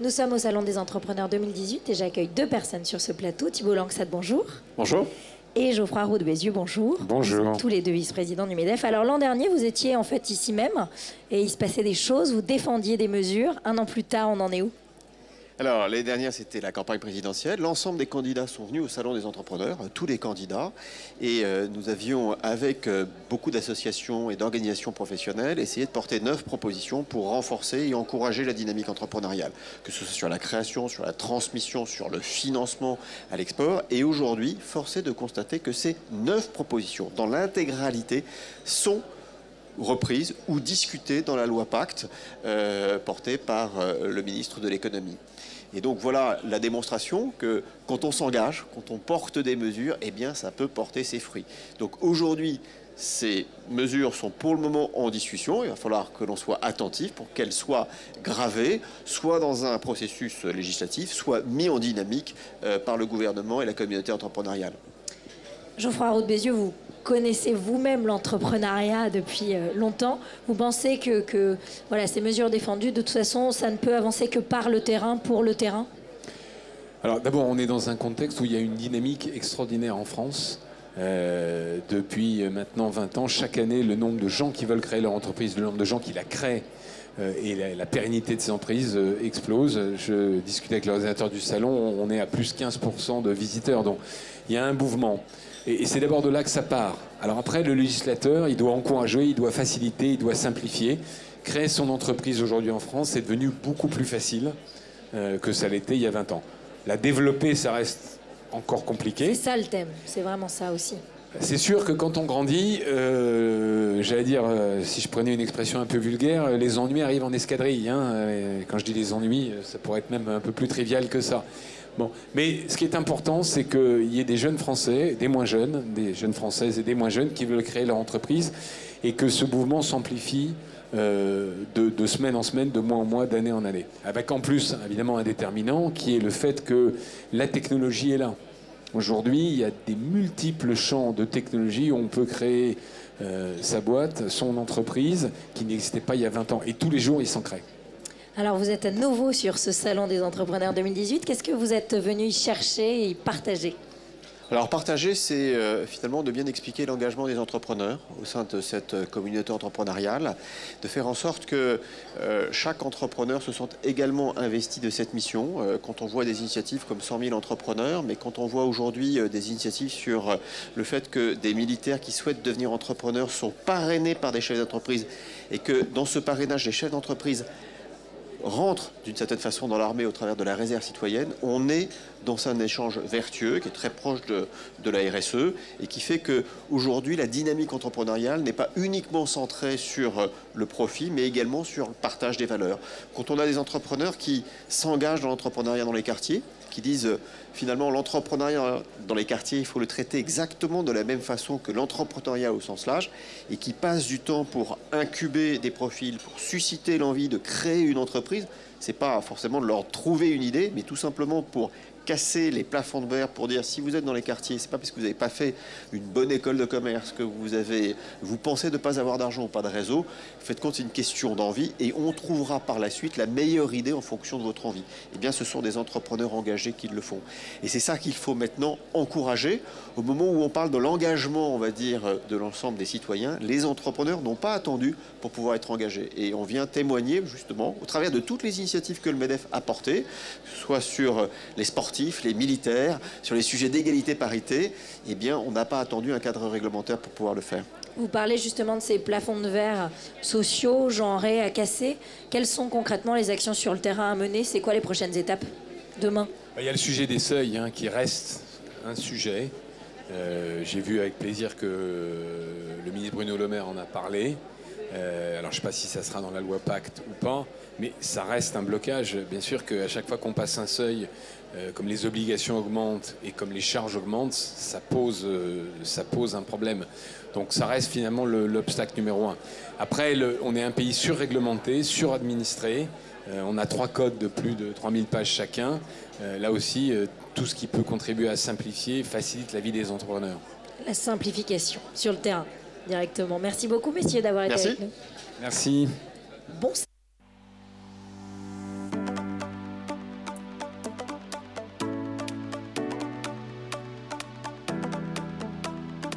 Nous sommes au Salon des Entrepreneurs 2018 et j'accueille deux personnes sur ce plateau. Thibault Langsat, bonjour. Bonjour. Et Geoffroy Roux de Bézieux, bonjour. Bonjour. Tous les deux vice-présidents du MEDEF. Alors l'an dernier, vous étiez en fait ici même et il se passait des choses, vous défendiez des mesures. Un an plus tard, on en est où ? Alors, l'année dernière, c'était la campagne présidentielle. L'ensemble des candidats sont venus au Salon des entrepreneurs, tous les candidats. Et nous avions, avec beaucoup d'associations et d'organisations professionnelles, essayé de porter 9 propositions pour renforcer et encourager la dynamique entrepreneuriale. Que ce soit sur la création, sur la transmission, sur le financement à l'export. Et aujourd'hui, force est de constater que ces 9 propositions, dans l'intégralité, sont reprises ou discutées dans la loi Pacte portée par le ministre de l'économie. Et donc voilà la démonstration que quand on s'engage, quand on porte des mesures, eh bien ça peut porter ses fruits. Donc aujourd'hui, ces mesures sont pour le moment en discussion. Il va falloir que l'on soit attentif pour qu'elles soient gravées, soit dans un processus législatif, soit mis en dynamique par le gouvernement et la communauté entrepreneuriale. Geoffroy Roux de Bézieux, vous connaissez vous-même l'entrepreneuriat depuis longtemps. Vous pensez que voilà, ces mesures défendues, de toute façon, ça ne peut avancer que par le terrain, pour le terrain ? Alors d'abord, on est dans un contexte où il y a une dynamique extraordinaire en France. Depuis maintenant 20 ans, chaque année, le nombre de gens qui veulent créer leur entreprise, le nombre de gens qui la créent et la pérennité de ces entreprises explose. Je discutais avec l'organisateur du salon, on est à plus 15% de visiteurs. Donc il y a un mouvement. Et c'est d'abord de là que ça part. Alors après, le législateur, il doit encourager, il doit faciliter, il doit simplifier. Créer son entreprise aujourd'hui en France, c'est devenu beaucoup plus facile que ça l'était il y a 20 ans. La développer, ça reste encore compliqué. C'est ça le thème, c'est vraiment ça aussi. C'est sûr que quand on grandit, j'allais dire, si je prenais une expression un peu vulgaire, les ennuis arrivent en escadrille. Quand je dis les ennuis, ça pourrait être même un peu plus trivial que ça. Bon. Mais ce qui est important, c'est qu'il y ait des jeunes Français, des moins jeunes, des jeunes Françaises et des moins jeunes qui veulent créer leur entreprise et que ce mouvement s'amplifie de semaine en semaine, de mois en mois, d'année en année. Avec en plus, évidemment, un déterminant qui est le fait que la technologie est là. Aujourd'hui, il y a des multiples champs de technologie où on peut créer sa boîte, son entreprise, qui n'existait pas il y a 20 ans. Et tous les jours, il s'en crée. Alors vous êtes à nouveau sur ce Salon des Entrepreneurs 2018. Qu'est-ce que vous êtes venu y chercher et y partager ? Alors partager, c'est finalement de bien expliquer l'engagement des entrepreneurs au sein de cette communauté entrepreneuriale, de faire en sorte que chaque entrepreneur se sente également investi de cette mission. Quand on voit des initiatives comme 100 000 entrepreneurs, mais quand on voit aujourd'hui des initiatives sur le fait que des militaires qui souhaitent devenir entrepreneurs sont parrainés par des chefs d'entreprise et que dans ce parrainage, les chefs d'entreprise rentrent d'une certaine façon dans l'armée au travers de la réserve citoyenne, on est dans un échange vertueux qui est très proche de la RSE et qui fait qu'aujourd'hui, la dynamique entrepreneuriale n'est pas uniquement centrée sur le profit, mais également sur le partage des valeurs. Quand on a des entrepreneurs qui s'engagent dans l'entrepreneuriat dans les quartiers, qui disent finalement l'entrepreneuriat dans les quartiers, il faut le traiter exactement de la même façon que l'entrepreneuriat au sens large, et qui passent du temps pour incuber des profils, pour susciter l'envie de créer une entreprise. Ce n'est pas forcément de leur trouver une idée, mais tout simplement pour casser les plafonds de verre, pour dire si vous êtes dans les quartiers, c'est pas parce que vous n'avez pas fait une bonne école de commerce, que vous pensez de ne pas avoir d'argent ou pas de réseau. Faites compte, c'est une question d'envie et on trouvera par la suite la meilleure idée en fonction de votre envie. Eh bien, ce sont des entrepreneurs engagés qui le font. Et c'est ça qu'il faut maintenant encourager. Au moment où on parle de l'engagement, on va dire, de l'ensemble des citoyens, les entrepreneurs n'ont pas attendu pour pouvoir être engagés. Et on vient témoigner, justement, au travers de toutes les initiatives que le MEDEF a portées, soit sur les sportifs, les militaires, sur les sujets d'égalité-parité, eh bien, on n'a pas attendu un cadre réglementaire pour pouvoir le faire. Vous parlez justement de ces plafonds de verre sociaux, genrés, à casser. Quelles sont concrètement les actions sur le terrain à mener ? C'est quoi les prochaines étapes demain ? Il y a le sujet des seuils qui reste un sujet. J'ai vu avec plaisir que le ministre Bruno Le Maire en a parlé. Alors je ne sais pas si ça sera dans la loi Pacte ou pas, mais ça reste un blocage. Bien sûr qu'à chaque fois qu'on passe un seuil, comme les obligations augmentent et comme les charges augmentent, ça pose un problème. Donc ça reste finalement l'obstacle numéro 1. Après, on est un pays surréglementé, suradministré. On a 3 codes de plus de 3000 pages chacun. Là aussi, tout ce qui peut contribuer à simplifier facilite la vie des entrepreneurs. La simplification sur le terrain, directement. Merci beaucoup, messieurs, d'avoir été avec nous. Merci. Bon.